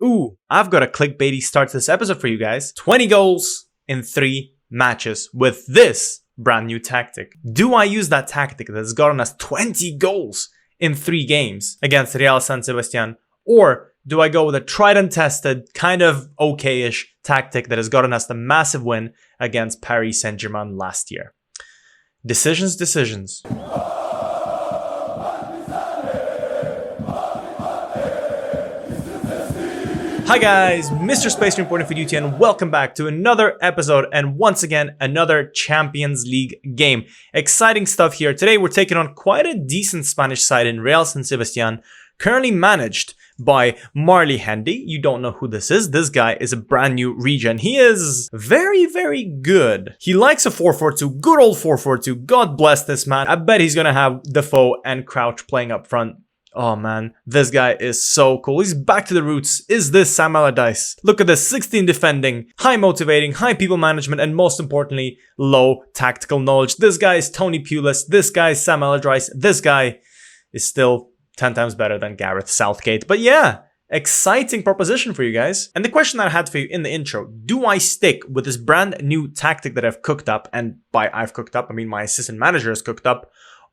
Ooh, I've got a clickbaity start to this episode for you guys. 20 goals in 3 matches with this brand new tactic. Do I use that tactic that has gotten us 20 goals in 3 games against Real San Sebastian? Or do I go with a tried and tested, kind of okay-ish tactic that has gotten us the massive win against Paris Saint-Germain last year? Decisions. Hi guys, MrSpaceman reporting for U18 and welcome back to another episode and once again another Champions League game. Exciting stuff here. Today we're taking on quite a decent Spanish side in Real San Sebastian, currently managed by Marley Handy. You don't know who this is. This guy is a brand new regen. He is very, very good. He likes a 4-4-2, good old 4-4-2. God bless this man. I bet he's gonna have Defoe and Crouch playing up front. Oh man, this guy is so cool. He's back to the roots. Is this Sam Allardyce? Look at this, 16 defending, high motivating, high people management, and most importantly, low tactical knowledge. This guy is Tony Pulis. This guy is Sam Allardyce. This guy is still 10 times better than Gareth Southgate. But yeah, exciting proposition for you guys. And the question that I had for you in the intro, do I stick with this brand new tactic that I've cooked up? And by I've cooked up, I mean my assistant manager has cooked up.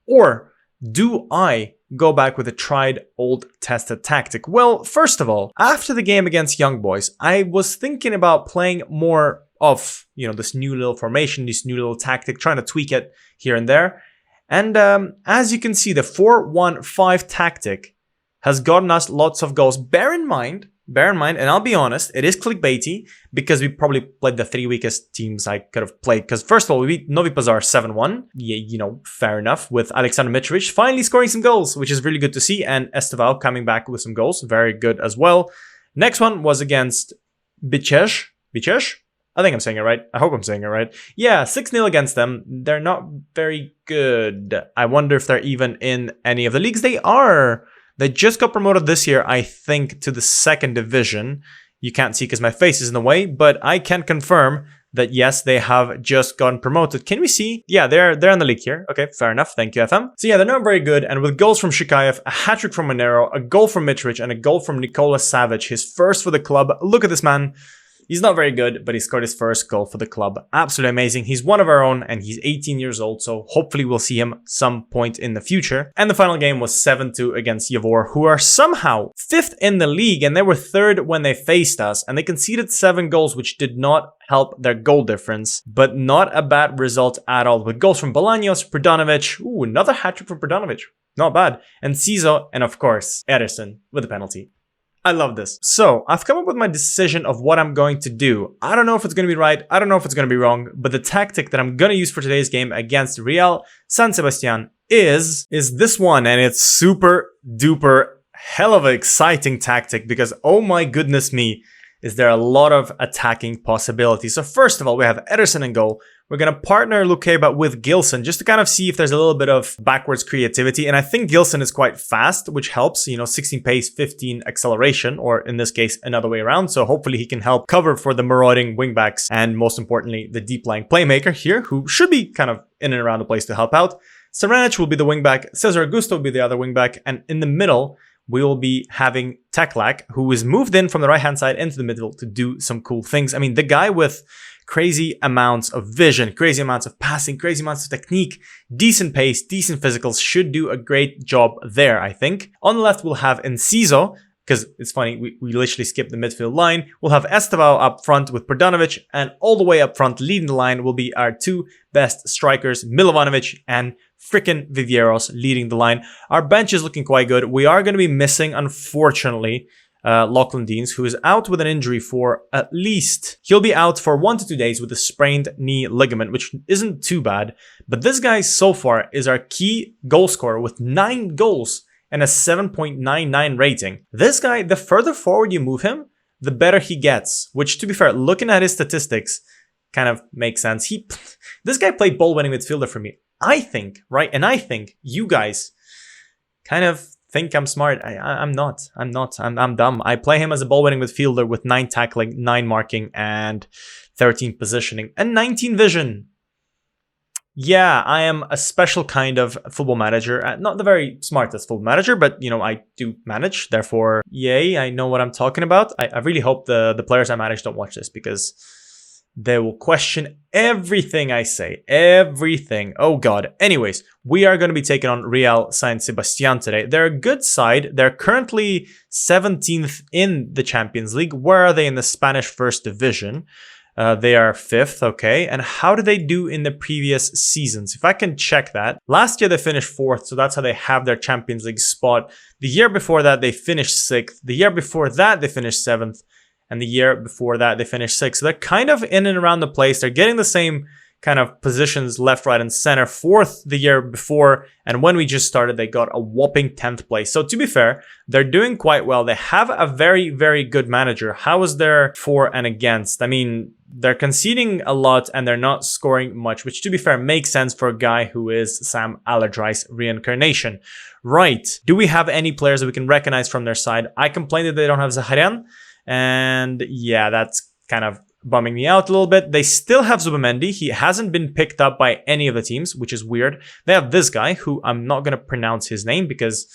Or do I go back with a tried, old, tested tactic? Well, first of all, after the game against Young Boys, I was thinking about playing more of, this new little formation, this new little tactic, trying to tweak it here and there. And as you can see, the 4-1-5 tactic has gotten us lots of goals. Bear in mind, and I'll be honest, it is clickbaity because we probably played the 3 weakest teams I could have played. Because first of all, we beat Novi Pazar 7-1. Yeah, fair enough, with Aleksandar Mitrovic finally scoring some goals, which is really good to see. And Esteval coming back with some goals, very good as well. Next one was against Biches. I think I'm saying it right. I hope I'm saying it right. Yeah, 6-0 against them. They're not very good. I wonder if they're even in any of the leagues. They are. They just got promoted this year, I think, to the 2nd division. You can't see because my face is in the way, but I can confirm that yes, they have just gotten promoted. Can we see? Yeah, they're in the league here. Okay, fair enough. Thank you, FM. So yeah, they're not very good. And with goals from Shikayev, a hat-trick from Monero, a goal from Mitrovic, and a goal from Nikola Savic, his first for the club. Look at this man. He's not very good, but he scored his first goal for the club. Absolutely amazing. He's one of our own and he's 18 years old, so hopefully we'll see him some point in the future. And the final game was 7-2 against Javor, who are somehow 5th in the league, and they were 3rd when they faced us, and they conceded 7 goals, which did not help their goal difference, but not a bad result at all. With goals from Bolaños, Pradanovic, ooh, another hat-trick from Pradanovic, not bad, and Ciso, and of course, Ederson with a penalty. I love this. So I've come up with my decision of what I'm going to do. I don't know if it's going to be right. I don't know if it's going to be wrong, but the tactic that I'm going to use for today's game against Real San Sebastian is this one. And it's super duper hell of an exciting tactic because, oh my goodness me, is there a lot of attacking possibilities. So first of all, we have Ederson in goal. We're going to partner Lukeba with Gilson just to kind of see if there's a little bit of backwards creativity. And I think Gilson is quite fast, which helps, 16 pace, 15 acceleration, or in this case, another way around. So hopefully he can help cover for the marauding wingbacks and most importantly, the deep lying playmaker here, who should be kind of in and around the place to help out. Saranic will be the wingback. Cesar Augusto will be the other wingback. And in the middle, we will be having Teklak, who is moved in from the right-hand side into the middle to do some cool things. I mean, the guy with crazy amounts of vision, crazy amounts of passing, crazy amounts of technique, decent pace, decent physicals, should do a great job there, I think. On the left, we'll have Enciso, because it's funny, we literally skipped the midfield line. We'll have Esteval up front with Pradanovic, and all the way up front, leading the line, will be our 2 best strikers, Milovanovic and frickin' Vivieros leading the line. Our bench is looking quite good. We are going to be missing, unfortunately, Lachlan Deans, who is out with an injury for at least, he'll be out for 1 to 2 days with a sprained knee ligament, which isn't too bad. But this guy so far is our key goal scorer with 9 goals and a 7.99 rating. This guy, the further forward you move him, the better he gets, which to be fair, looking at his statistics kind of makes sense. This guy played ball winning midfielder for me, I think, right? And I think you guys kind of think I'm smart. I'm not. I'm dumb. I play him as a ball-winning midfielder with 9 tackling, 9 marking, and 13 positioning, and 19 vision. Yeah, I am a special kind of football manager. Not the very smartest football manager, but, you know, I do manage. Therefore, yay, I know what I'm talking about. I really hope the players I manage don't watch this because they will question everything I say. Everything. Oh, God. Anyways, we are going to be taking on Real San Sebastian today. They're a good side. They're currently 17th in the Champions League. Where are they in the Spanish First Division? They are 5th, okay. And how did they do in the previous seasons? If I can check that. Last year they finished 4th, so that's how they have their Champions League spot. The year before that they finished 6th. The year before that they finished 7th. And the year before that they finished 6th. So they're kind of in and around the place. They're getting the same kind of positions left, right, and center. 4th the year before, and when we just started, they got a whopping 10th place. So to be fair, they're doing quite well. They have a very, very good manager. How is their for and against? I mean, they're conceding a lot and they're not scoring much, which to be fair makes sense for a guy who is Sam Allardyce reincarnation. Right. Do we have any players that we can recognize from their side? I complained that they don't have Zaharian, and yeah, that's kind of bumming me out a little bit. They still have Zubamendi. He hasn't been picked up by any of the teams, which is weird. They have this guy who I'm not going to pronounce his name because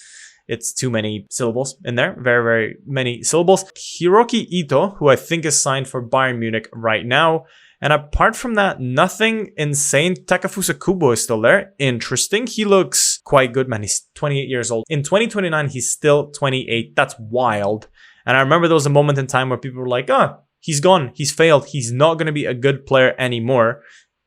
it's too many syllables in there. Very, very many syllables. Hiroki Ito, who I think is signed for Bayern Munich right now. And apart from that, nothing insane. Takafusa Kubo is still there. Interesting. He looks quite good, man. He's 28 years old. In 2029, he's still 28. That's wild. And I remember there was a moment in time where people were like, oh, he's gone. He's failed. He's not going to be a good player anymore.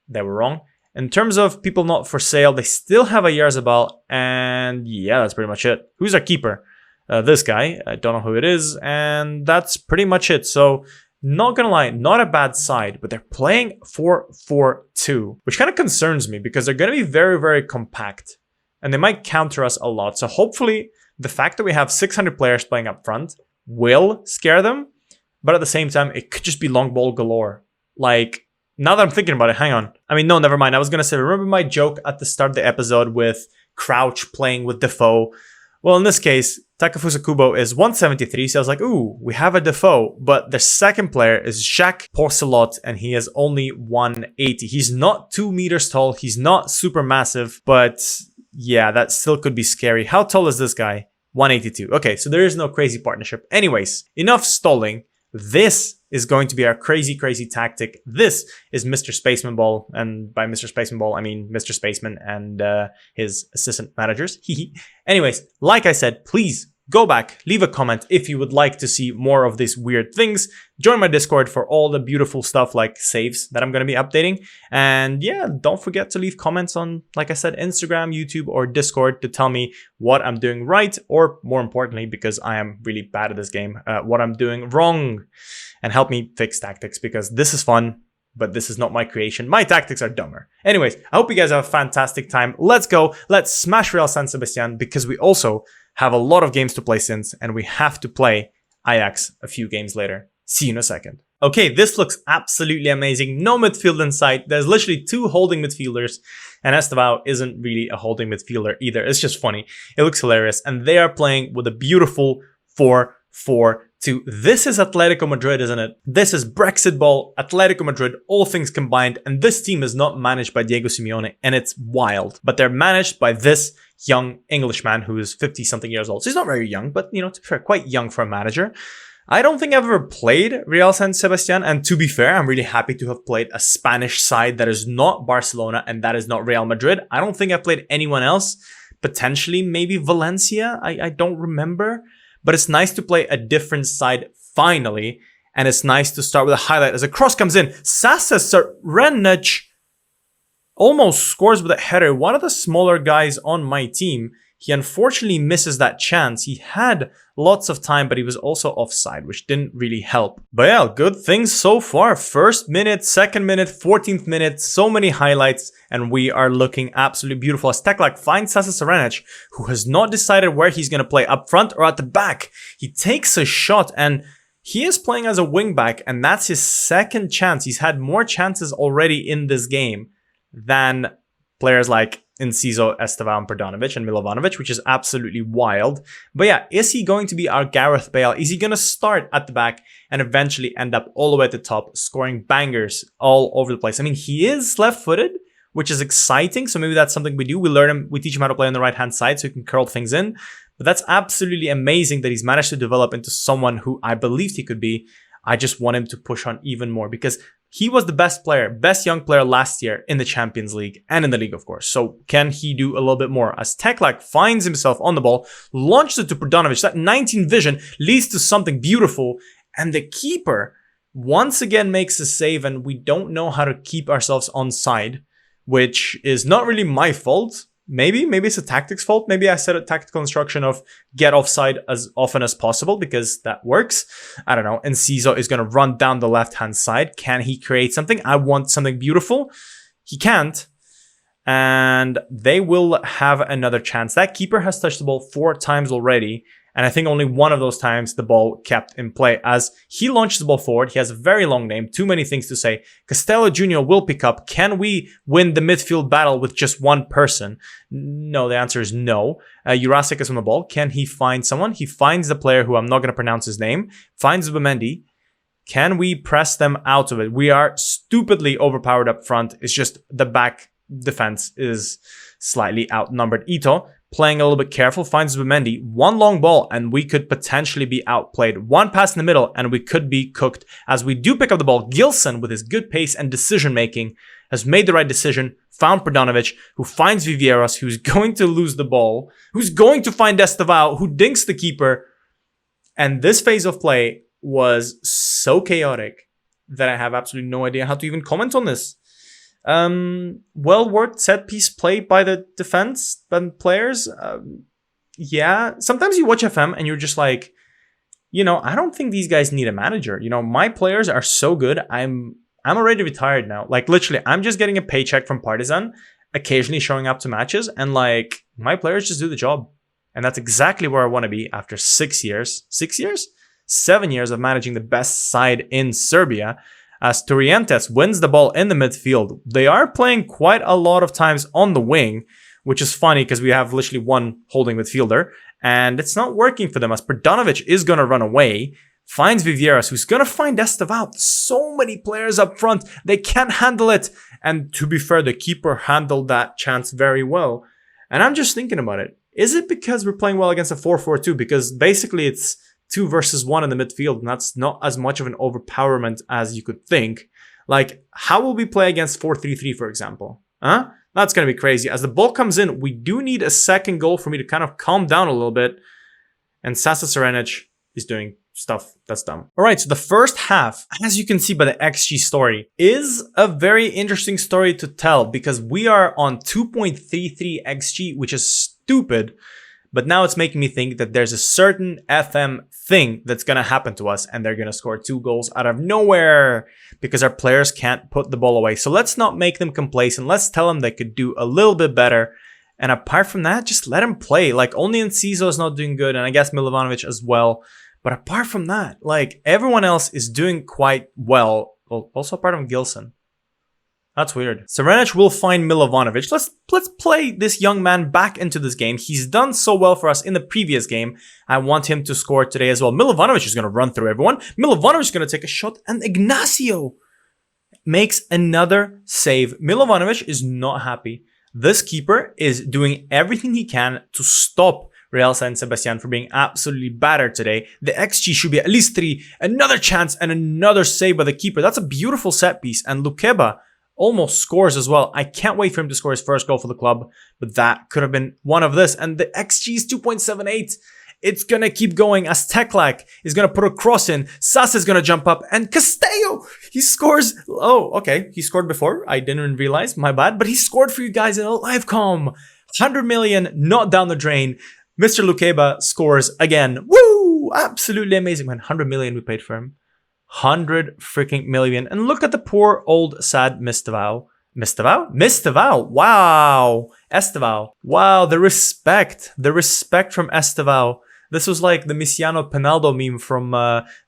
They were wrong. In terms of people not for sale, they still have a Yarzabal. And yeah, that's pretty much it. Who's our keeper? This guy. I don't know who it is. And that's pretty much it. So not going to lie, not a bad side. But they're playing 4-4-2. Which kind of concerns me because they're going to be very, very compact. And they might counter us a lot. So hopefully the fact that we have 600 players playing up front will scare them. But at the same time, it could just be long ball galore. Like, now that I'm thinking about it, hang on. I mean, no, never mind. I was going to say, remember my joke at the start of the episode with Crouch playing with Defoe? Well, in this case, Takafusa Kubo is 173. So I was like, ooh, we have a Defoe. But the second player is Jacques Porcelot, and he is only 180. He's not 2 meters tall. He's not super massive. But yeah, that still could be scary. How tall is this guy? 182. Okay, so there is no crazy partnership. Anyways, enough stalling. This is going to be our crazy, crazy tactic. This is MrSpaceman Ball. And by MrSpaceman Ball, I mean MrSpaceman and his assistant managers. Anyways, like I said, please go back, leave a comment if you would like to see more of these weird things. Join my Discord for all the beautiful stuff like saves that I'm going to be updating. And yeah, don't forget to leave comments on, like I said, Instagram, YouTube, or Discord to tell me what I'm doing right, or more importantly, because I am really bad at this game, what I'm doing wrong, and help me fix tactics because this is fun. But this is not my creation. My tactics are dumber. Anyways, I hope you guys have a fantastic time. Let's go. Let's smash Real San Sebastian because we also have a lot of games to play since, and we have to play Ajax a few games later. See you in a second. Okay, this looks absolutely amazing. No midfield in sight. There's literally 2 holding midfielders, and Estevao isn't really a holding midfielder either. It's just funny. It looks hilarious, and they are playing with a beautiful 4-4-2. This is Atletico Madrid, isn't it? This is Brexit ball, Atletico Madrid, all things combined, and this team is not managed by Diego Simeone, and it's wild. But they're managed by this young Englishman who is 50-something years old. So he's not very young, but, you know, to be fair, quite young for a manager. I don't think I've ever played Real San Sebastian, and to be fair, I'm really happy to have played a Spanish side that is not Barcelona and that is not Real Madrid. I don't think I've played anyone else. Potentially, maybe Valencia. I don't remember. But it's nice to play a different side finally. And it's nice to start with a highlight as a cross comes in. Sasa Sarenic almost scores with a header. One of the smaller guys on my team. He unfortunately misses that chance. He had lots of time, but he was also offside, which didn't really help. But yeah, good things so far. First minute, second minute, 14th minute, so many highlights, and we are looking absolutely beautiful. As Teklak finds Sasa Sarenic, who has not decided where he's going to play, up front or at the back. He takes a shot, and he is playing as a wing back, and that's his second chance. He's had more chances already in this game than players like Enciso, Estevan, Perdanovic, and Milovanovic, which is absolutely wild. But yeah, is he going to be our Gareth Bale? Is he going to start at the back and eventually end up all the way at the top, scoring bangers all over the place? I mean, he is left-footed, which is exciting. So maybe that's something we do. We teach him how to play on the right-hand side so he can curl things in. But that's absolutely amazing that he's managed to develop into someone who I believed he could be. I just want him to push on even more because he was the best player, best young player last year in the Champions League and in the league, of course. So can he do a little bit more? As Teklak finds himself on the ball, launches it to Prodanovic. That 19 vision leads to something beautiful. And the keeper once again makes a save, and we don't know how to keep ourselves onside, which is not really my fault. Maybe it's a tactics fault. Maybe I set a tactical instruction of get offside as often as possible because that works. I don't know. And Ciso is going to run down the left-hand side. Can he create something? I want something beautiful. He can't. And they will have another chance. That keeper has touched the ball 4 times already. And I think only one of those times the ball kept in play. As he launches the ball forward, he has a very long name, too many things to say. Castello Jr. will pick up. Can we win the midfield battle with just one person? No, the answer is no. Jurasek is on the ball. Can he find someone? He finds the player who I'm not going to pronounce his name. Finds Zubimendi. Can we press them out of it? We are stupidly overpowered up front. It's just the back defense is slightly outnumbered. Ito, playing a little bit careful, finds Zubimendi. One long ball, and we could potentially be outplayed. One pass in the middle, and we could be cooked. As we do pick up the ball, Gilson, with his good pace and decision-making, has made the right decision, found Prodanovic, who finds Vivieras, who's going to lose the ball, who's going to find Estevao, who dinks the keeper. And this phase of play was so chaotic that I have absolutely no idea how to even comment on this. Well worked set piece play by the defense and players. Yeah, sometimes you watch FM and you're just like, you know, I don't think these guys need a manager. You know, my players are so good. I'm already retired now. Like literally, I'm just getting a paycheck from Partizan, occasionally showing up to matches, and like my players just do the job. And that's exactly where I want to be after 6 years. 6 years? 7 years of managing the best side in Serbia. As Torrientes wins the ball in the midfield. They are playing quite a lot of times on the wing, which is funny because we have literally one holding midfielder, and it's not working for them as Prodanovic is going to run away, finds Vivieras, who's going to find Estevao. So many players up front, they can't handle it. And to be fair, the keeper handled that chance very well. And I'm just thinking about it. Is it because we're playing well against a 4-4-2? Because basically it's 2 versus 1 in the midfield, and that's not as much of an overpowerment as you could think. Like, how will we play against 4-3-3, for example? Huh? That's going to be crazy. As the ball comes in, we do need a second goal for me to kind of calm down a little bit. And Sasa Serenic is doing stuff that's dumb. All right, so the first half, as you can see by the XG story, is a very interesting story to tell because we are on 2.33 XG, which is stupid. But now it's making me think that there's a certain FM thing that's going to happen to us and they're going to score 2 goals out of nowhere because our players can't put the ball away. So let's not make them complacent. Let's tell them they could do a little bit better. And apart from that, just let them play. Like only Ciso is not doing good, and I guess Milovanovic as well. But apart from that, like everyone else is doing quite well. Well, also apart from Gilson. That's weird. Serenic will find Milovanovic. Let's play this young man back into this game. He's done so well for us in the previous game. I want him to score today as well. Milovanovic is going to run through everyone. Milovanovic is going to take a shot, and Ignacio makes another save. Milovanovic is not happy. This keeper is doing everything he can to stop Real San Sebastian from being absolutely battered today. The XG should be at least 3. Another chance and another save by the keeper. That's a beautiful set piece. And Lukeba almost scores as well. I can't wait for him to score his first goal for the club, but that could have been one of this. And the XG is 2.78. It's going to keep going as Teklak is going to put a cross in. Sasa is going to jump up, and Castello, he scores. Oh, okay. He scored before. I didn't even realize. My bad. But he scored for you guys in a live comm. 100 million, not down the drain. Mr. Lukeba scores again. Woo! Absolutely amazing, man. 100 million we paid for him. 100 freaking million. And look at the poor old sad Mistevao. Mistevao? Wow. Estevao. Wow, the respect. The respect from Estevao. This was like the Misiano Penaldo meme from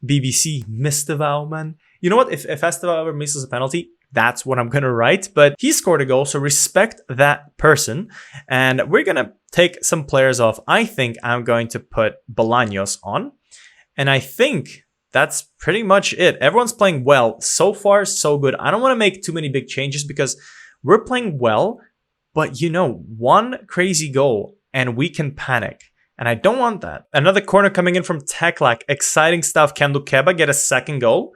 BBC. Mistevao, man. You know what? If Estevao ever misses a penalty, that's what I'm going to write. But he scored a goal, so respect that person. And we're going to take some players off. I think I'm going to put Bolaños on. And I think that's pretty much it. Everyone's playing well. So far, so good. I don't want to make too many big changes because We're playing well, but one crazy goal and we can panic. And I don't want that. Another corner coming in from Teklak. Exciting stuff. Can Lukeba get a second goal?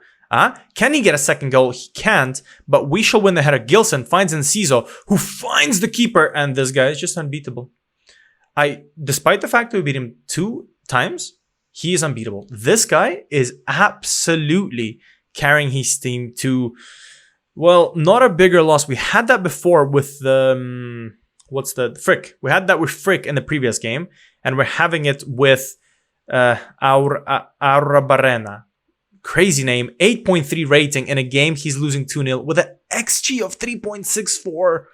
Can he get a second goal? He can't, but we shall win the header. Gilson finds Enciso, who finds the keeper, and this guy is just unbeatable. Despite the fact that we beat him 2 times, he is unbeatable. This guy is absolutely carrying his team to, well, not a bigger loss. We had that before with the, Frick. We had that with Frick in the previous game, and we're having it with Aurabarena. Crazy name. 8.3 rating in a game he's losing 2-0 with an XG of 3.64.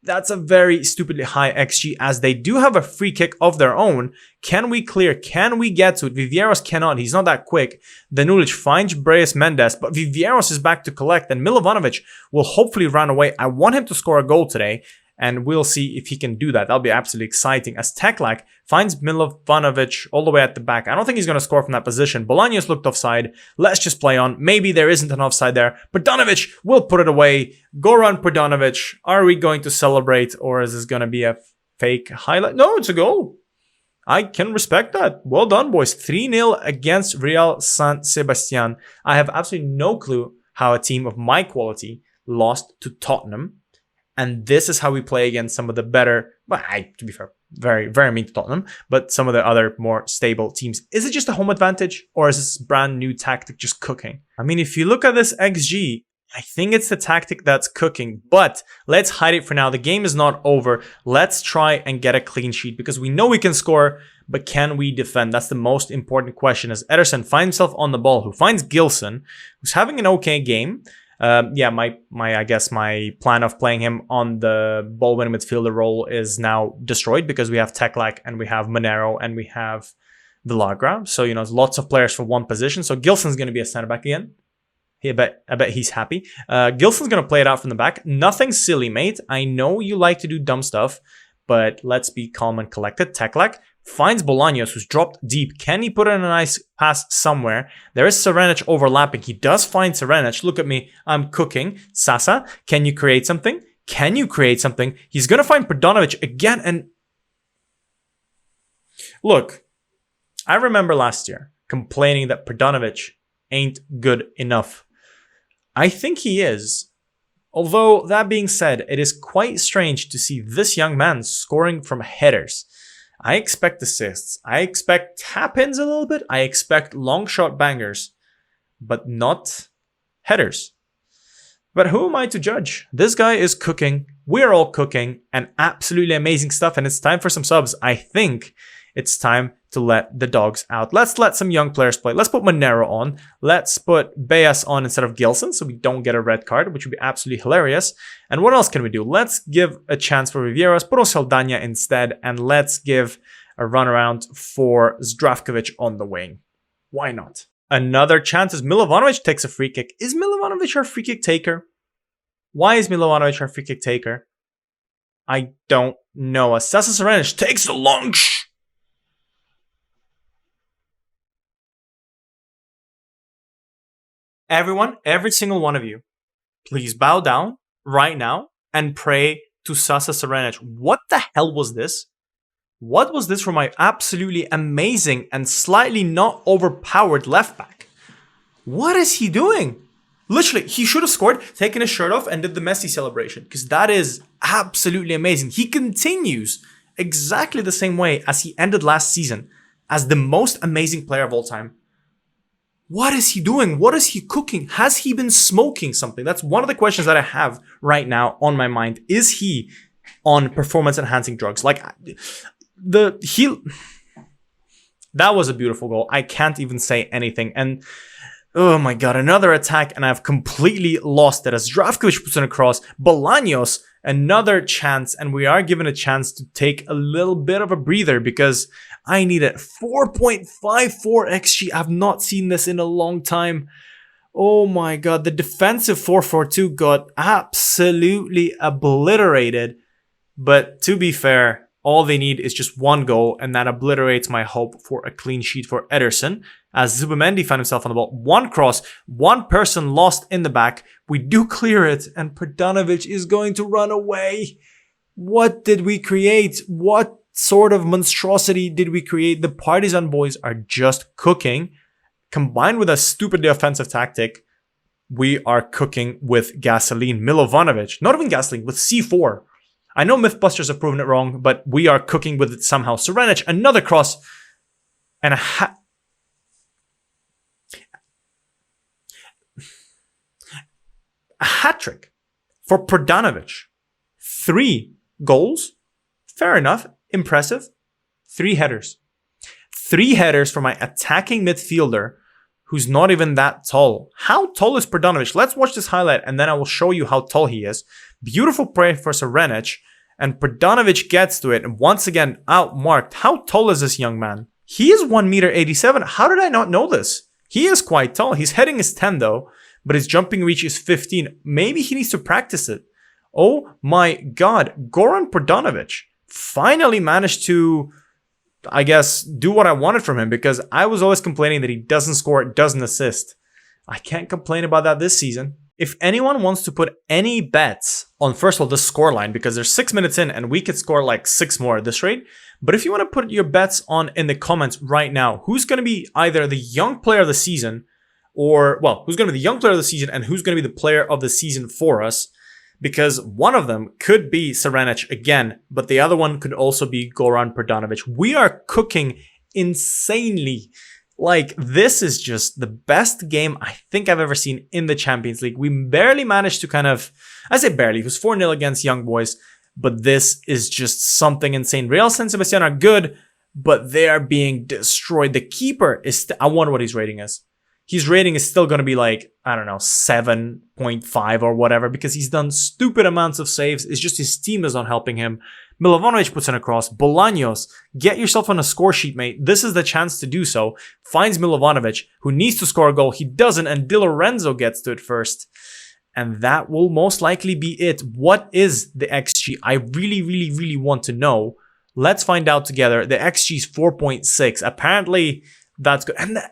That's a very stupidly high XG, as they do have a free kick of their own. Can we clear? Can we get to it? Viveiros cannot. He's not that quick. Danulic finds Breas Mendes, but Viveiros is back to collect, and Milovanovic will hopefully run away. I want him to score a goal today, and we'll see if he can do that. That'll be absolutely exciting, as Teklak finds Milovanovic all the way at the back. I don't think he's going to score from that position. Bolaños looked offside. Let's just play on. Maybe there isn't an offside there. Perdanovic will put it away. Goran Perdanovic. Are we going to celebrate, or is this going to be a fake highlight? No, it's a goal. I can respect that. Well done, boys. 3-0 against Real San Sebastian. I have absolutely no clue how a team of my quality lost to Tottenham. And this is how we play against some of the better, well, to be fair, very, very mean to Tottenham, but some of the other more stable teams. Is it just a home advantage, or is this brand new tactic just cooking? I mean, if you look at this XG, I think it's the tactic that's cooking, but let's hide it for now. The game is not over. Let's try and get a clean sheet, because we know we can score, but can we defend? That's the most important question, as Ederson finds himself on the ball, who finds Gilson, who's having an okay game. I guess my plan of playing him on the ball-winning midfielder role is now destroyed, because we have Teklak and we have Monero and we have Villagra. So, there's lots of players for one position. So Gilson's going to be a center-back again. I bet he's happy. Gilson's going to play it out from the back. Nothing silly, mate. I know you like to do dumb stuff, but let's be calm and collected. Teklak finds Bolaños, who's dropped deep. Can he put in a nice pass somewhere? There is Serenic overlapping. He does find Serenic. Look at me. I'm cooking. Sasa, can you create something? Can you create something? He's going to find Perdanovic again. And look, I remember last year complaining that Perdanovic ain't good enough. I think he is. Although, that being said, it is quite strange to see this young man scoring from headers. I expect assists. I expect tap-ins a little bit. I expect long shot bangers, but not headers. But who am I to judge? This guy is cooking. We're all cooking, and absolutely amazing stuff. And it's time for some subs. I think it's time to let the dogs out. Let's let some young players play. Let's put Monero on. Let's put Beas on instead of Gilson, so we don't get a red card, which would be absolutely hilarious. And what else can we do? Let's give a chance for Viveiros, put on Saldana instead, and let's give a runaround for Zdravkovic on the wing. Why not? Another chance as Milovanovic takes a free kick. Is Milovanovic our free kick taker? Why is Milovanovic our free kick taker? I don't know. As Sasa Serenic takes the long Everyone, every single one of you, please bow down right now and pray to Sasa Serenic. What the hell was this? What was this from my absolutely amazing and slightly not overpowered left back? What is he doing? Literally, he should have scored, taken his shirt off, and did the Messi celebration, because that is absolutely amazing. He continues exactly the same way as he ended last season, as the most amazing player of all time. What is he doing? What is he cooking? Has he been smoking something? That's one of the questions that I have right now on my mind. Is he on performance-enhancing drugs? That was a beautiful goal. I can't even say anything. And oh my god, another attack, and I've completely lost it as Zdravkovic puts it across. Bolaños, another chance, and we are given a chance to take a little bit of a breather, because I need it. 4.54 XG. I've not seen this in a long time. Oh my god, the defensive 4-4-2 got absolutely obliterated. But to be fair, All they need is just one goal, and that obliterates my hope for a clean sheet for Ederson. As Zubimendi found himself on the ball. One cross, one person lost in the back. We do clear it, and Prdanovic is going to run away. What did we create? What sort of monstrosity did we create? The Partizan boys are just cooking. Combined with a stupidly offensive tactic, we are cooking with gasoline. Milovanovic, not even gasoline, with C4. I know Mythbusters have proven it wrong, but we are cooking with it somehow. Serenic, another cross, and a hat trick for Prdanovic. 3 goals, fair enough, impressive. 3 headers. 3 headers for my attacking midfielder who's not even that tall. How tall is Prdanovic? Let's watch this highlight and then I will show you how tall he is. Beautiful play for Serenic, and Prdanovic gets to it and once again outmarked. How tall is this young man? He is 1.87 m. How did I not know this? He is quite tall. His heading is 10 though, but his jumping reach is 15. Maybe he needs to practice it. Oh my god, Goran Prdanovic finally managed to, I guess, do what I wanted from him, because I was always complaining that he doesn't score, doesn't assist. I can't complain about that this season. If anyone wants to put any bets on, first of all, the scoreline, because there's 6 minutes in and we could score like 6 more at this rate. But if you want to put your bets on in the comments right now, who's going to be either the young player of the season or, well, who's going to be the young player of the season and who's going to be the player of the season for us? Because one of them could be Serenic again, but the other one could also be Goran Prdanovic. We are cooking insanely. Like, this is just the best game I think I've ever seen in the Champions League. We barely managed to kind of, I say barely, it was 4-0 against Young Boys, but this is just something insane. Real San Sebastian are good, but they are being destroyed. The keeper is, I wonder what his rating is. His rating is still going to be like, I don't know, 7.5 or whatever, because he's done stupid amounts of saves. It's just his team is not helping him. Milovanovic puts in a cross. Bolaños, get yourself on a score sheet, mate. This is the chance to do so. Finds Milovanovic, who needs to score a goal. He doesn't, and Di Lorenzo gets to it first. And that will most likely be it. What is the XG? I really want to know. Let's find out together. The XG is 4.6. Apparently, that's good. And the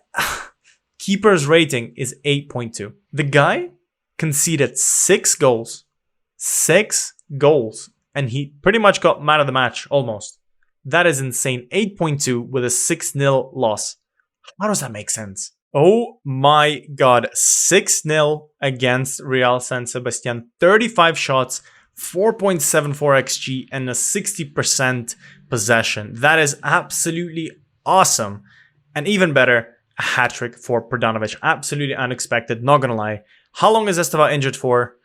keeper's rating is 8.2. The guy conceded 6 goals. 6 goals. And he pretty much got man of the match, almost. That is insane. 8.2 with a 6-0 loss. How does that make sense? Oh my god. 6-0 against Real San Sebastian. 35 shots, 4.74 XG, and a 60% possession. That is absolutely awesome. And even better, a hat-trick for Prdanovic. Absolutely unexpected, not gonna lie. How long is Esteva injured for?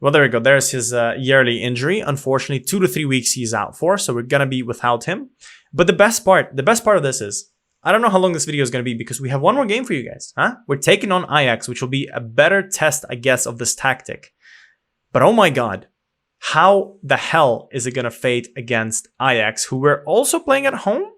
Well, there we go. There's his yearly injury. Unfortunately, 2 to 3 weeks he's out for, so we're gonna be without him. But the best part of this is, I don't know how long this video is gonna be because we have one more game for you guys, huh? We're taking on Ajax, which will be a better test, I guess, of this tactic. But oh my god, how the hell is it gonna fade against Ajax, who we're also playing at home?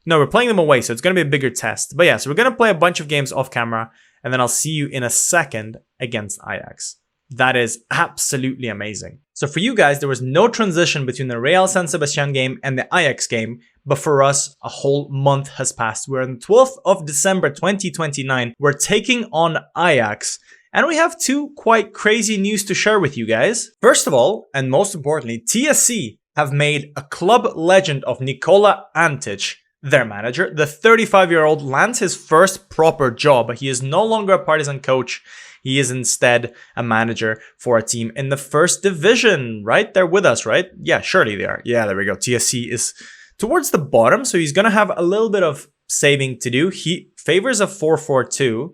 No, we're playing them away, so it's gonna be a bigger test. But yeah, so we're gonna play a bunch of games off camera, and then I'll see you in a second against Ajax. That is absolutely amazing. So for you guys, there was no transition between the Real San Sebastian game and the Ajax game, but for us, a whole month has passed. We're on the 12th of December 2029. We're taking on Ajax, and we have 2 quite crazy news to share with you guys. First of all, and most importantly, TSC have made a club legend of Nikola Antic their manager. The 35-year-old lands his first proper job. He is no longer a Partizan coach. He is instead a manager for a team in the first division, right? They're with us, right? Yeah, surely they are. Yeah, there we go. TSC is towards the bottom, so he's going to have a little bit of saving to do. He favors a 4-4-2,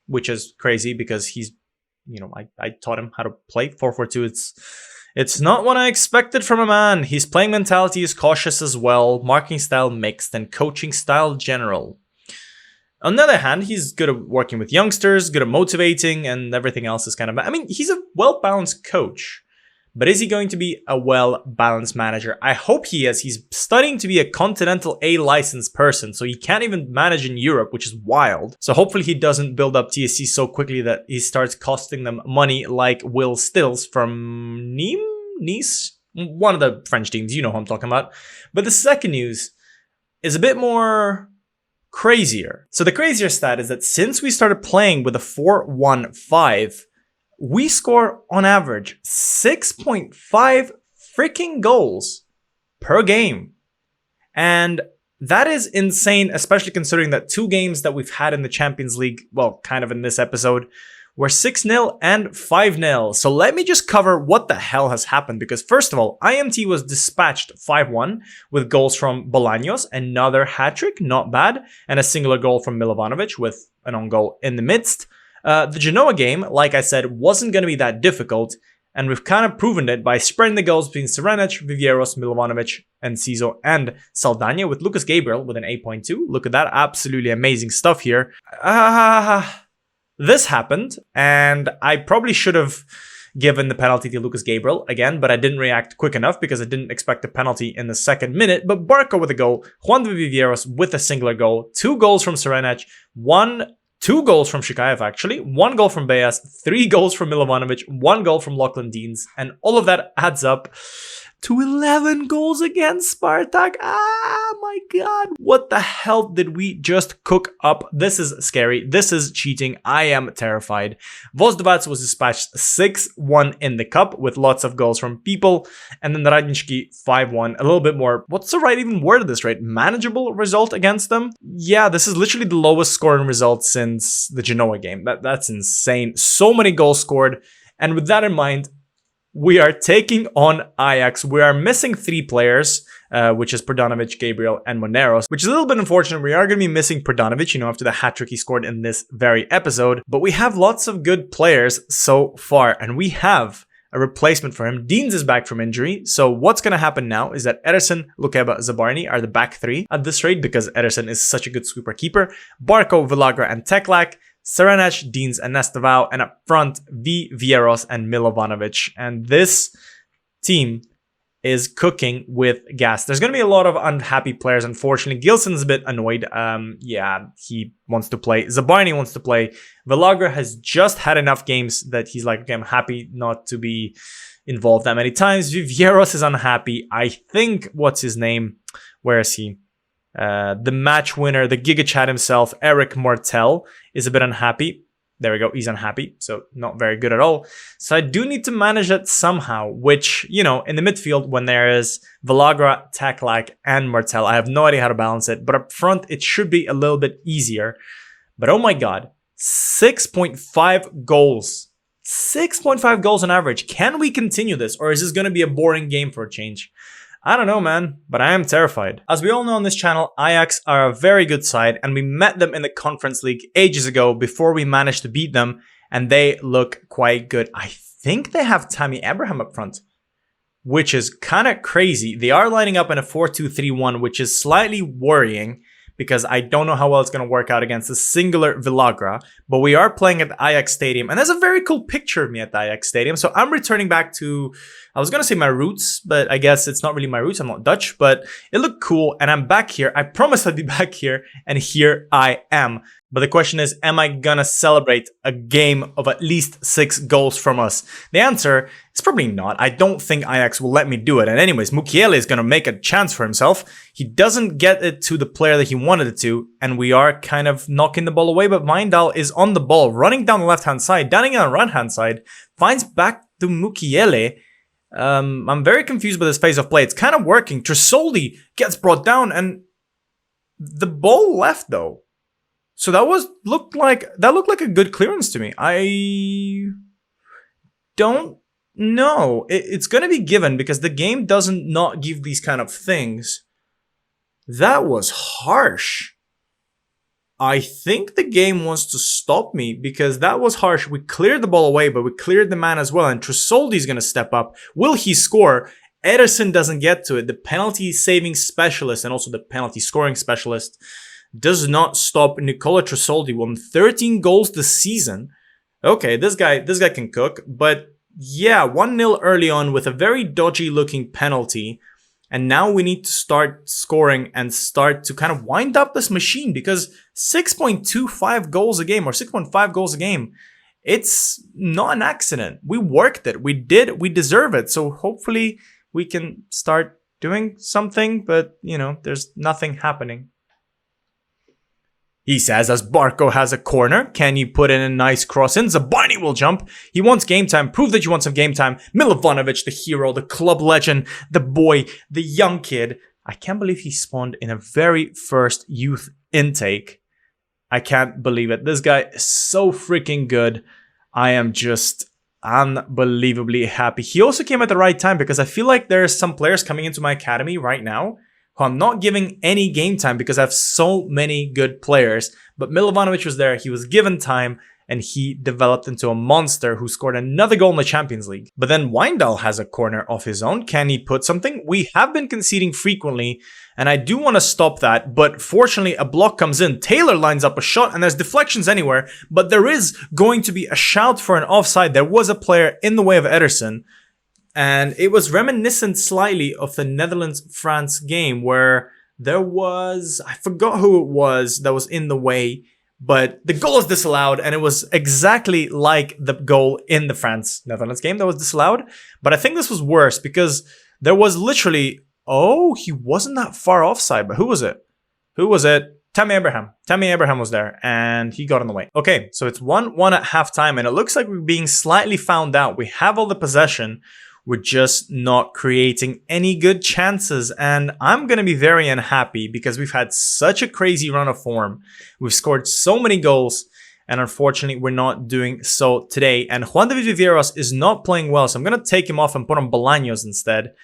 which is crazy because he's, you know, I taught him how to play 4-4-2. It's not what I expected from a man. His playing mentality is cautious as well, marking style mixed, and coaching style general. On the other hand, he's good at working with youngsters, good at motivating, and everything else is kind of... I mean, he's a well-balanced coach. But is he going to be a well-balanced manager? I hope he is. He's studying to be a Continental A licensed person, so he can't even manage in Europe, which is wild. So hopefully he doesn't build up TSC so quickly that he starts costing them money like Will Stills from Nice? One of the French teams, you know who I'm talking about. But the second news is a bit more crazier. So the crazier stat is that since we started playing with a 4-1-5, we score on average 6.5 freaking goals per game. And that is insane, especially considering that 2 games that we've had in the Champions League, well, kind of in this episode, were 6-0 and 5-0. So let me just cover what the hell has happened, because first of all, IMT was dispatched 5-1 with goals from Bolaños, another hat-trick, not bad, and a singular goal from Milovanovic with an own goal in the midst. The Genoa game, like I said, wasn't going to be that difficult, and we've kind of proven it by spreading the goals between Serenic, Vivieros, Milovanovic, Enciso, and Saldana, with Lucas Gabriel with an 8.2. Look at that, absolutely amazing stuff here. This happened, and I probably should have given the penalty to Lucas Gabriel again, but I didn't react quick enough because I didn't expect a penalty in the second minute. But Barco with a goal, Juan Vivieros with a singular goal, 2 goals from Serenic, 2 goals from Shikaev actually, 1 goal from Beas, 3 goals from Milovanovic, 1 goal from Lachlan Deans, and all of that adds up to 11 goals against Spartak. My god, what the hell did we just cook up? This is scary, this is cheating, I am terrified. Vozdovac was dispatched 6-1 in the cup with lots of goals from people, and then the Radnički 5-1, a little bit more, what's the right even word of this, right? Manageable result against them? Yeah, this is literally the lowest scoring result since the Genoa game. That's insane. So many goals scored, and with that in mind, we are taking on Ajax. We are missing 3 players, which is Pradanovic, Gabriel, and Moneros, which is a little bit unfortunate. We are going to be missing Pradanovic, you know, after the hat-trick he scored in this very episode. But we have lots of good players so far, and we have a replacement for him. Deans is back from injury. So what's going to happen now is that Ederson, Lukeba, Zabarny are the back 3 at this rate because Ederson is such a good sweeper keeper. Barco, Villagra, and Teklak. Serenic, Deans, and Nestavao, and up front, Vieros and Milovanovic. And this team is cooking with gas. There's going to be a lot of unhappy players, unfortunately. Gilson's a bit annoyed. Yeah, he wants to play. Zabarny wants to play. Villagra has just had enough games that he's like, okay, I'm happy not to be involved that many times. Vivieros is unhappy. I think, what's his name? Where is he? The match winner, the Giga Chat himself, Eric Mortel, is a bit unhappy. There we go, he's unhappy, so not very good at all. So I do need to manage that somehow, which, you know, in the midfield, when there is Villagra, Teklak, and Mortel, I have no idea how to balance it, but up front, it should be a little bit easier. But oh my god, 6.5 goals. 6.5 goals on average. Can we continue this, or is this going to be a boring game for a change? I don't know, man, but I am terrified. As we all know on this channel, Ajax are a very good side, and we met them in the Conference League ages ago before we managed to beat them, and they look quite good. I think they have Tammy Abraham up front, which is kind of crazy. They are lining up in a 4-2-3-1, which is slightly worrying because I don't know how well it's going to work out against the singular Villagra, but we are playing at the Ajax Stadium, and there's a very cool picture of me at the Ajax Stadium, so I'm returning back to, I was going to say my roots, but I guess it's not really my roots, I'm not Dutch, but it looked cool, and I'm back here. I promised I'd be back here, and here I am. But the question is, am I gonna celebrate a game of at least 6 goals from us? The answer is probably not. I don't think Ajax will let me do it. And anyways, Mukiele is gonna make a chance for himself. He doesn't get it to the player that he wanted it to, and we are kind of knocking the ball away, but Weindal is on the ball, running down the left-hand side, down on the right-hand side, finds back to Mukiele. I'm very confused by this phase of play. It's kind of working. Tresoldi gets brought down, and the ball left though. So that looked like a good clearance to me. I don't know. It's going to be given because the game doesn't not give these kind of things. That was harsh. I think the game wants to stop me because that was harsh. We cleared the ball away, but we cleared the man as well. And Tresoldi's going to step up. Will he score? Ederson doesn't get to it. The penalty saving specialist and also the penalty scoring specialist does not stop Nicola Tresoldi. Won 13 goals this season. Okay, this guy can cook. But yeah, 1-0 early on with a very dodgy looking penalty. And now we need to start scoring and start to kind of wind up this machine because 6.25 goals a game or 6.5 goals a game, it's not an accident. We worked it. We deserve it. So hopefully we can start doing something, but, you know, there's nothing happening. He says, as Barco has a corner, can you put in a nice cross in? Zabarny will jump. He wants game time. Prove that you want some game time. Milovanovic, the hero, the club legend, the boy, the young kid. I can't believe he spawned in a very first youth intake. I can't believe it. This guy is so freaking good. I am just unbelievably happy. He also came at the right time because I feel like there's some players coming into my academy right now who I'm not giving any game time because I have so many good players. But Milovanovic was there, he was given time, and he developed into a monster who scored another goal in the Champions League. But then Weindal has a corner of his own. Can he put something? We have been conceding frequently, and I do want to stop that, but fortunately a block comes in. Taylor lines up a shot, and there's deflections anywhere, but there is going to be a shout for an offside. There was a player in the way of Ederson, and it was reminiscent slightly of the Netherlands-France game where there was, I forgot who it was that was in the way, but the goal is disallowed, and it was exactly like the goal in the France-Netherlands game that was disallowed. But I think this was worse because there was literally, oh, he wasn't that far offside, but who was it? Who was it? Tammy Abraham. Tammy Abraham was there, and he got in the way. Okay, so it's 1-1 at halftime, and it looks like we're being slightly found out. We have all the possession. We're just not creating any good chances, and I'm going to be very unhappy because we've had such a crazy run of form. We've scored so many goals, and unfortunately, we're not doing so today. And Juan David Viveiros is not playing well, so I'm going to take him off and put on Bolaños instead.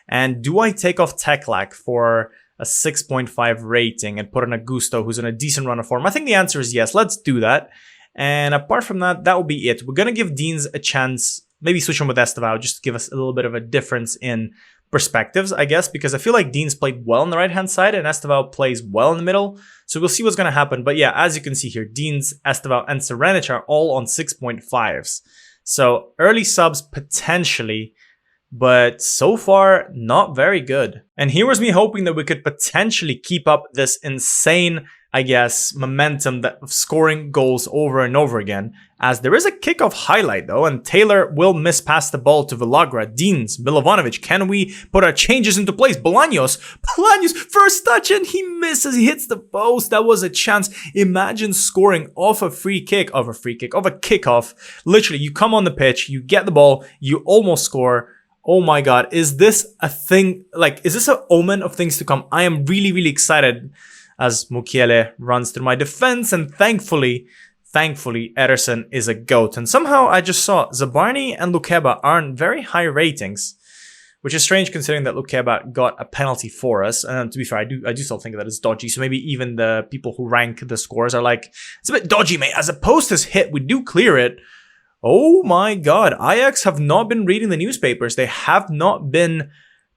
And do I take off Teklak for a 6.5 rating and put on Augusto, who's in a decent run of form? I think the answer is yes. Let's do that. And apart from that, that will be it. We're going to give Deans a chance. Maybe switch him with Estevao just to give us a little bit of a difference in perspectives, I guess, because I feel like Deans played well on the right-hand side and Estevao plays well in the middle. So we'll see what's going to happen. But yeah, as you can see here, Deans, Estevao, and Serenic are all on 6.5s. So early subs potentially, but so far not very good. And here was me hoping that we could potentially keep up this insane, I guess, momentum of scoring goals over and over again, as there is a kickoff highlight though, and Taylor will mispass the ball to Villagra. Deans, Milovanovic, can we put our changes into place? Bolaños, first touch, and he misses, he hits the post. That was a chance. Imagine scoring off a kickoff. Literally, you come on the pitch, you get the ball, you almost score. Oh my god, is this a thing, like, is this an omen of things to come? I am really, really excited as Mukiele runs through my defense, and thankfully, Ederson is a GOAT. And somehow I just saw Zabarny and Lukeba aren't very high ratings, which is strange considering that Lukeba got a penalty for us. And to be fair, I do still think that it's dodgy. So maybe even the people who rank the scores are like, it's a bit dodgy, mate. As a post is hit, we do clear it. Oh my god, Ajax have not been reading the newspapers. They have not been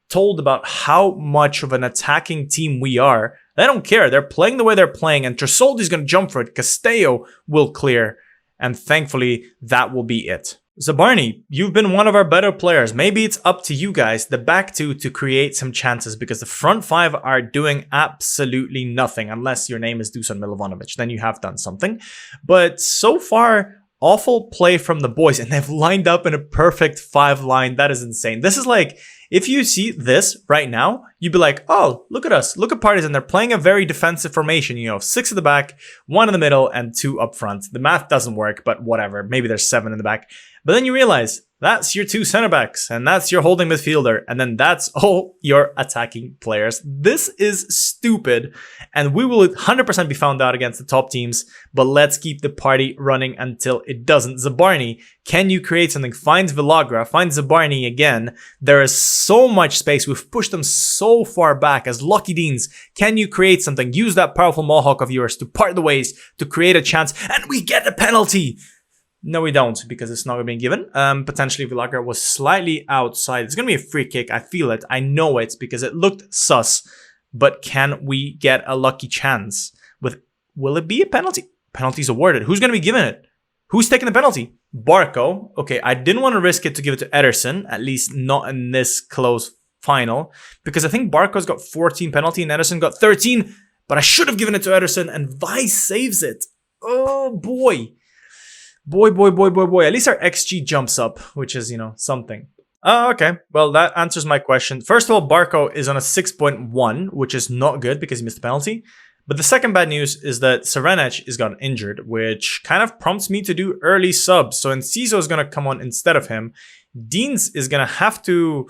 told about how much of an attacking team we are. They don't care. They're playing the way they're playing, and Tresoldi's going to jump for it. Castello will clear, and thankfully, that will be it. Zabarny, you've been one of our better players. Maybe it's up to you guys, the back two, to create some chances, because the front five are doing absolutely nothing, unless your name is Dusan Milovanovic. Then you have done something. But so far, awful play from the boys, and they've lined up in a perfect 5 line. That is insane. This is like, if you see this right now, you'd be like, oh, look at us. Look at Partizan. They're playing a very defensive formation. You know, 6 at the back, 1 in the middle, and 2 up front. The math doesn't work, but whatever. Maybe there's 7 in the back. But then you realize that's your 2 center backs, and that's your holding midfielder, and then that's all your attacking players. This is stupid, and we will 100% be found out against the top teams, but let's keep the party running until it doesn't. Zabarny, can you create something? Finds Villagra, finds Zabarny again. There is so much space. We've pushed them so far back as Lucky Deans. Can you create something? Use that powerful mohawk of yours to part the ways, to create a chance, and we get a penalty! No, we don't, because it's not being given. Potentially, Villagra was slightly outside. It's going to be a free kick. I feel it. I know it, because it looked sus. But can we get a lucky chance? Will it be a penalty? Penalty's awarded. Who's going to be given it? Who's taking the penalty? Barco. Okay, I didn't want to risk it to give it to Ederson, at least not in this close final, because I think Barco's got 14 penalty and Ederson got 13, but I should have given it to Ederson, and Vice saves it. Oh, boy. Boy. At least our XG jumps up, which is, you know, something. Oh, okay. Well, that answers my question. First of all, Barco is on a 6.1, which is not good because he missed the penalty. But the second bad news is that Serenec is gotten injured, which kind of prompts me to do early subs. So Enciso is going to come on instead of him. Deans is going to have to...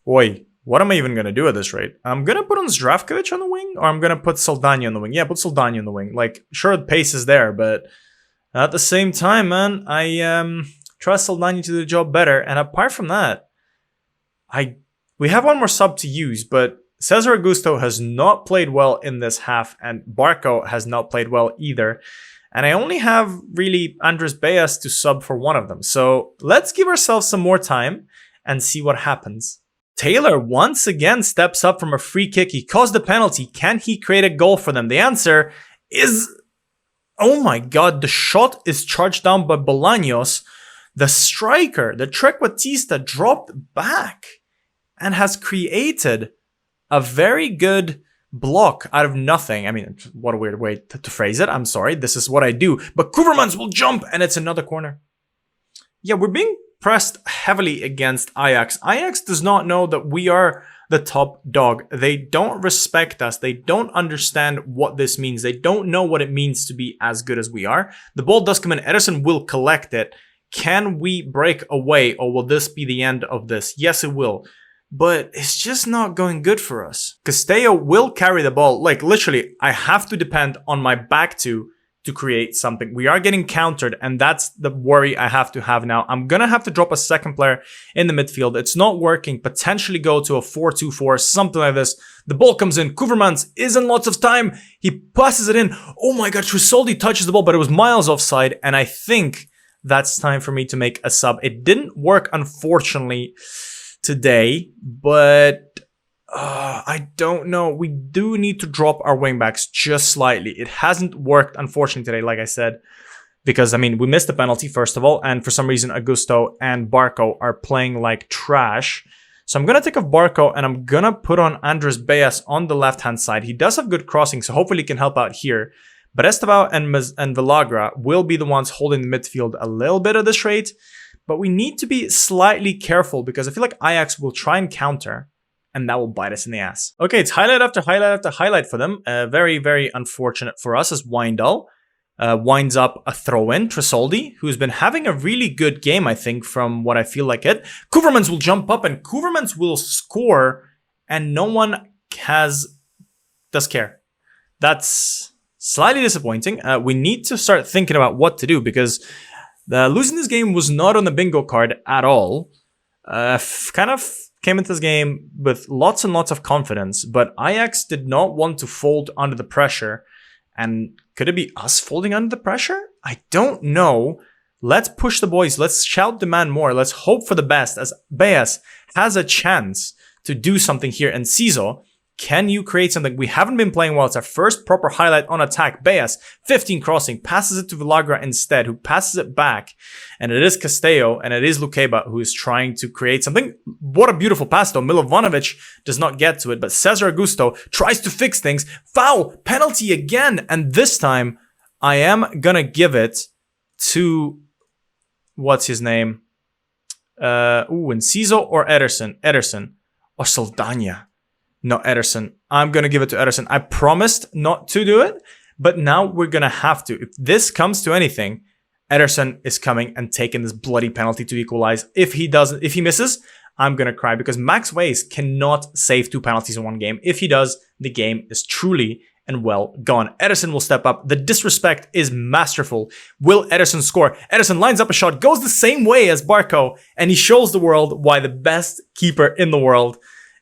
Oi, what am I even going to do at this rate? I'm going to put on Zdravkovic on the wing, or I'm going to put Saldani on the wing. Yeah, put Saldani on the wing. Like, sure, the pace is there, but at the same time, man, I trust Saldani to do the job better. And apart from that, we have one more sub to use, but Cesar Augusto has not played well in this half, and Barco has not played well either. And I only have really Andres Beas to sub for one of them. So let's give ourselves some more time and see what happens. Taylor once again steps up from a free kick. He caused the penalty. Can he create a goal for them? The answer is, oh my god, the shot is charged down by Bolaños. The striker, the Trequartista, dropped back and has created a very good block out of nothing. I mean, what a weird way to phrase it. I'm sorry. This is what I do. But Koevermans will jump, and it's another corner. Yeah, we're being pressed heavily against Ajax. Ajax does not know that we are the top dog. They don't respect us. They don't understand what this means. They don't know what it means to be as good as we are. The ball does come in. Ederson will collect it. Can we break away, or will this be the end of this? Yes, it will. But it's just not going good for us. Castello will carry the ball. Like, literally, I have to depend on my back to create something. We are getting countered, and that's the worry I have to have now. I'm going to have to drop a second player in the midfield. It's not working. Potentially go to a 4-2-4, something like this. The ball comes in. Koevermans is in lots of time. He passes it in. Oh my god, Trusoldi touches the ball, but it was miles offside, and I think that's time for me to make a sub. It didn't work, unfortunately, today, but I don't know. We do need to drop our wingbacks just slightly. It hasn't worked, unfortunately, today, like I said, because, I mean, we missed the penalty, first of all, and for some reason, Augusto and Barco are playing like trash. So I'm going to take off Barco, and I'm going to put on Andres Beas on the left-hand side. He does have good crossing, so hopefully he can help out here. But Estevao and Villagra will be the ones holding the midfield a little bit at this rate. But we need to be slightly careful because I feel like Ajax will try and counter, and that will bite us in the ass. Okay, it's highlight after highlight after highlight for them. Very, very unfortunate for us as Wijndal winds up a throw-in. Trusoldi, who's been having a really good game, I think, from what I feel like it. Koevermans will jump up, and Koevermans will score, and no one does care. That's slightly disappointing. We need to start thinking about what to do because losing this game was not on the bingo card at all. Kind of came into this game with lots and lots of confidence, but Ajax did not want to fold under the pressure. And could it be us folding under the pressure? I don't know. Let's push the boys. Let's shout demand more. Let's hope for the best as Beas has a chance to do something here. And Ciso, can you create something? We haven't been playing well. It's our first proper highlight on attack. Beas, 15 crossing, passes it to Villagra instead, who passes it back. And it is Castello, and it is Lukeba, who is trying to create something. What a beautiful pass, though. Milovanovic does not get to it, but Cesar Augusto tries to fix things. Foul! Penalty again! And this time, I am gonna give it to... What's his name? Enciso or Ederson? Ederson. Or Saldana. No, Ederson. I'm going to give it to Ederson. I promised not to do it, but now we're going to have to. If this comes to anything, Ederson is coming and taking this bloody penalty to equalize. If he misses, I'm going to cry because Max Ways cannot save 2 penalties in one game. If he does, the game is truly and well gone. Ederson will step up. The disrespect is masterful. Will Ederson score? Ederson lines up a shot, goes the same way as Barco, and he shows the world why the best keeper in the world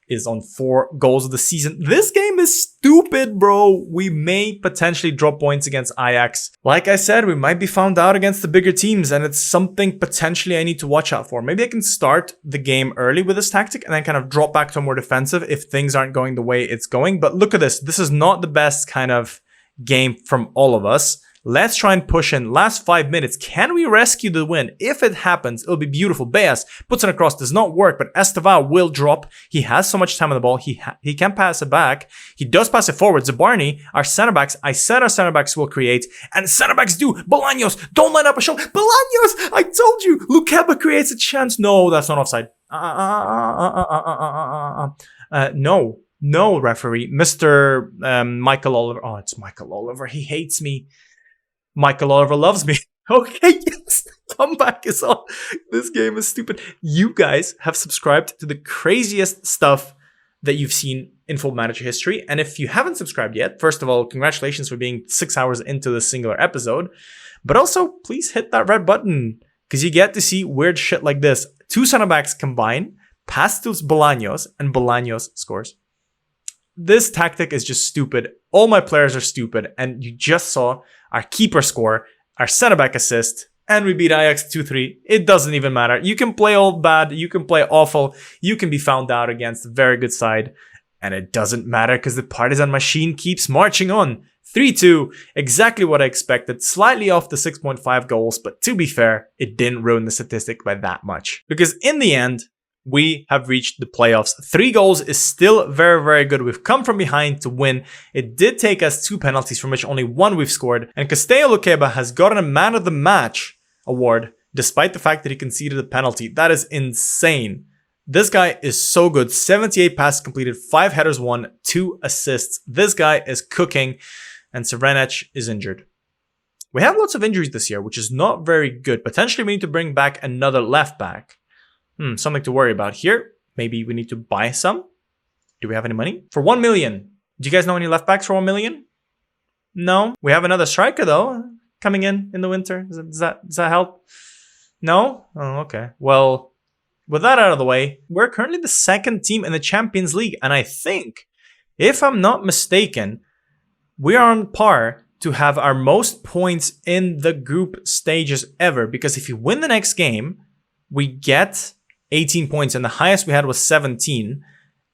is on 4 goals of the season. This game is stupid, bro. We may potentially drop points against Ajax. Like I said, we might be found out against the bigger teams, and it's something potentially I need to watch out for. Maybe I can start the game early with this tactic and then kind of drop back to a more defensive if things aren't going the way it's going. But look at this. This is not the best kind of game from all of us. Let's try and push in. Last 5 minutes. Can we rescue the win? If it happens, it'll be beautiful. Beas puts it across. Does not work, but Estevao will drop. He has so much time on the ball. He can pass it back. He does pass it forward. Zabarny, our center backs. I said our center backs will create, and center backs do. Bolaños, don't line up a shot. Bolaños, I told you. Lukeba creates a chance. No, that's not offside. No, referee. Mr. Michael Oliver. Oh, it's Michael Oliver. He hates me. Michael Oliver loves me. Okay, yes. Comeback is on. This game is stupid. You guys have subscribed to the craziest stuff that you've seen in Football Manager history. And if you haven't subscribed yet, first of all, congratulations for being 6 hours into this singular episode. But also, please hit that red button because you get to see weird shit like this. 2 center backs combine, pass to Bolaños, and Bolaños scores. This tactic is just stupid. All my players are stupid. And you just saw our keeper score, our center back assist, and we beat Ajax 2-3. It doesn't even matter. You can play all bad. You can play awful. You can be found out against a very good side. And it doesn't matter because the Partizan machine keeps marching on. 3-2, exactly what I expected. Slightly off the 6.5 goals. But to be fair, it didn't ruin the statistic by that much. Because in the end, we have reached the playoffs. 3 goals is still very, very good. We've come from behind to win. It did take us 2 penalties, from which only 1 we've scored. And Castello Luqueba has gotten a Man of the Match award, despite the fact that he conceded a penalty. That is insane. This guy is so good. 78 passes completed, 5 headers won, 2 assists. This guy is cooking. And Serenec is injured. We have lots of injuries this year, which is not very good. Potentially, we need to bring back another left back. Something to worry about here. Maybe we need to buy some. Do we have any money? For 1 million. Do you guys know any left backs for 1 million? No. We have another striker though coming in the winter. Does that help? No? Oh, okay. Well, with that out of the way, we're currently the 2nd team in the Champions League. And I think, if I'm not mistaken, we are on par to have our most points in the group stages ever. Because if you win the next game, we get 18 points, and the highest we had was 17.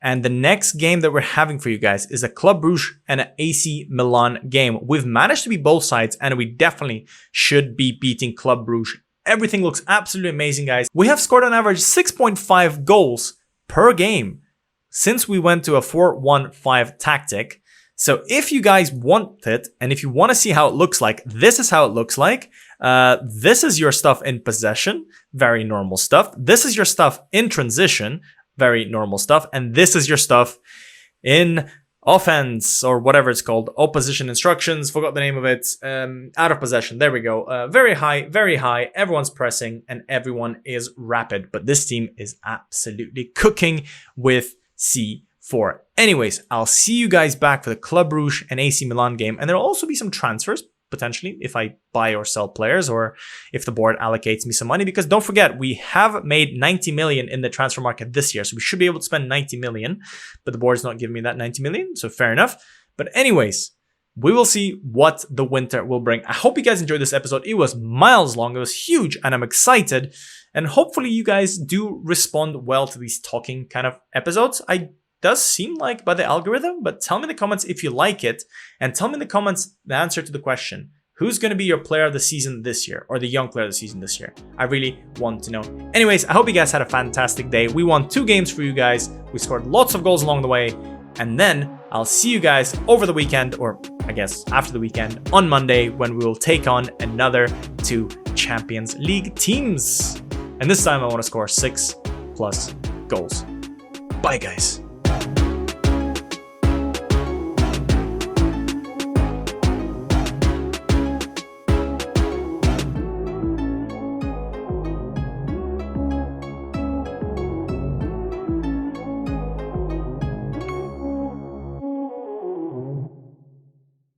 And the next game that we're having for you guys is a Club Brugge and an AC Milan game. We've managed to beat both sides, and we definitely should be beating Club Brugge. Everything looks absolutely amazing, guys. We have scored on average 6.5 goals per game since we went to a 4-1-5 tactic. So if you guys want it, and if you want to see how it looks like, this is how it looks like. This is your stuff in possession, very normal stuff. This is your stuff in transition, very normal stuff. And this is your stuff in offense, or whatever it's called, opposition instructions, forgot the name of it, out of possession. There we go. Very high, everyone's pressing and everyone is rapid. But this team is absolutely cooking with C4. Anyways, I'll see you guys back for the Club Brugge and AC Milan game. And there'll also be some transfers, potentially, if I buy or sell players, or if the board allocates me some money. Because don't forget, we have made 90 million in the transfer market this year. So we should be able to spend 90 million. But the board's not giving me that 90 million. So fair enough. But anyways, we will see what the winter will bring. I hope you guys enjoyed this episode. It was miles long. It was huge. And I'm excited. And hopefully you guys do respond well to these talking kind of episodes. Does seem like by the algorithm, but tell me in the comments if you like it, and tell me in the comments the answer to the question: who's going to be your player of the season this year, or the young player of the season this year? I really want to know. Anyways, I hope you guys had a fantastic day. We won 2 games for you guys. We scored lots of goals along the way, and then I'll see you guys over the weekend, or I guess after the weekend, on Monday, when we will take on another 2 Champions League teams. And this time I want to score 6+ goals. Bye, guys.